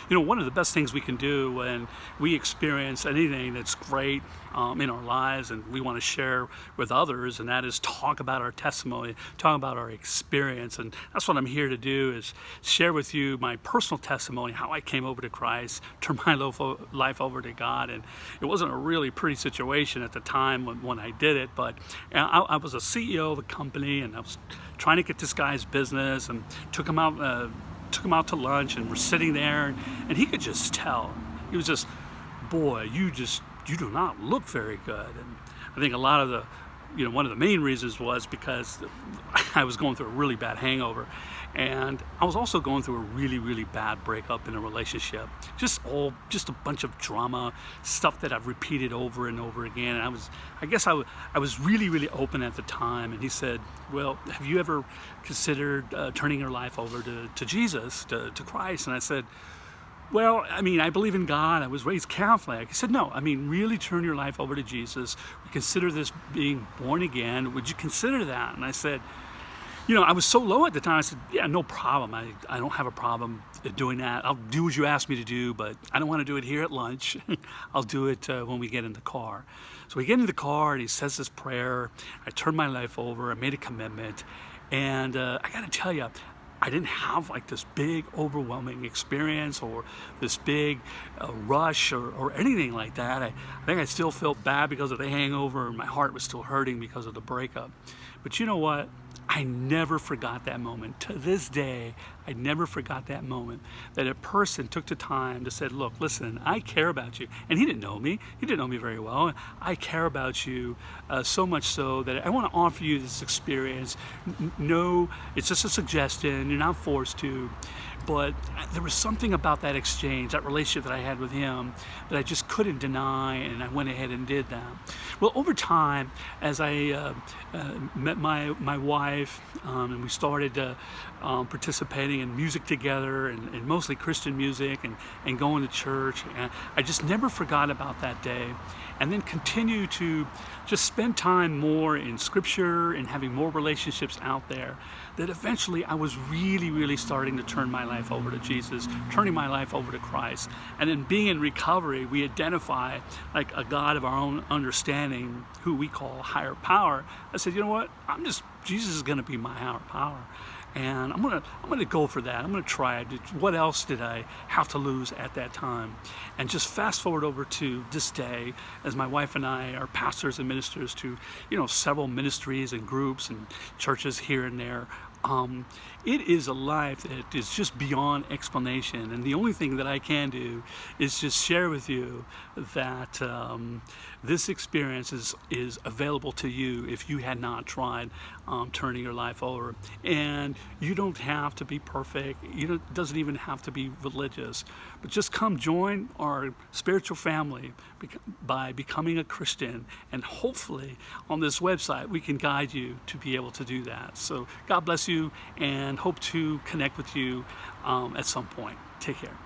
One of the best things we can do when we experience anything that's great in our lives and we want to share with others, and that is talk about our testimony, talk about our experience. And that's what I'm here to do, is share with you my personal testimony, how I came over to Christ, turned my life over to God. And it wasn't a really pretty situation at the time when I did it, but I was a CEO of a company, and I was trying to get this guy's business, and took him out to lunch, and we're sitting there, and he could just tell. He was just, boy, you do not look very good. And I think a lot of one of the main reasons was because I was going through a really bad hangover, and I was also going through a really, really bad breakup in a relationship. Just a bunch of drama, stuff that I've repeated over and over again. And I was really, really open at the time. And he said, well, have you ever considered turning your life over to Jesus, to Christ? And I said, well, I believe in God. I was raised Catholic. He said, no, really turn your life over to Jesus. We consider this being born again. Would you consider that? And I said, I was so low at the time. I said, yeah, no problem. I don't have a problem doing that. I'll do what you asked me to do, but I don't want to do it here at lunch. I'll do it when we get in the car. So we get in the car, and he says this prayer. I turned my life over. I made a commitment. And I got to tell you, I didn't have like this big overwhelming experience or this big rush or anything like that. I think I still felt bad because of the hangover, and my heart was still hurting because of the breakup. But you know what? I never forgot that moment. To this day, I never forgot that moment that a person took the time to say, look, listen, I care about you. And he didn't know me. He didn't know me very well. I care about you so much so that I want to offer you this experience. No, it's just a suggestion. You're not forced to. But there was something about that exchange, that relationship that I had with him, that I just couldn't deny, and I went ahead and did that. Well, over time, as I met my wife, and we started participating in music together, and mostly Christian music, and going to church, and I just never forgot about that day. And then continue to just spend time more in Scripture and having more relationships out there, that eventually I was really, really starting to turn my life over to Jesus, turning my life over to Christ. And then being in recovery, we identify like a God of our own understanding, who we call higher power. I said, you know what? Jesus is going to be my higher power. And I'm gonna go for that. I'm gonna try it. What else did I have to lose at that time? And just fast forward over to this day, as my wife and I are pastors and ministers to several ministries and groups and churches here and there. It is a life that is just beyond explanation, and the only thing that I can do is just share with you that this experience is available to you if you had not tried turning your life over. And you don't have to be perfect. It doesn't even have to be religious, but just come join our spiritual family by becoming a Christian, and hopefully on this website we can guide you to be able to do that. So God bless you, and hope to connect with you at some point. Take care.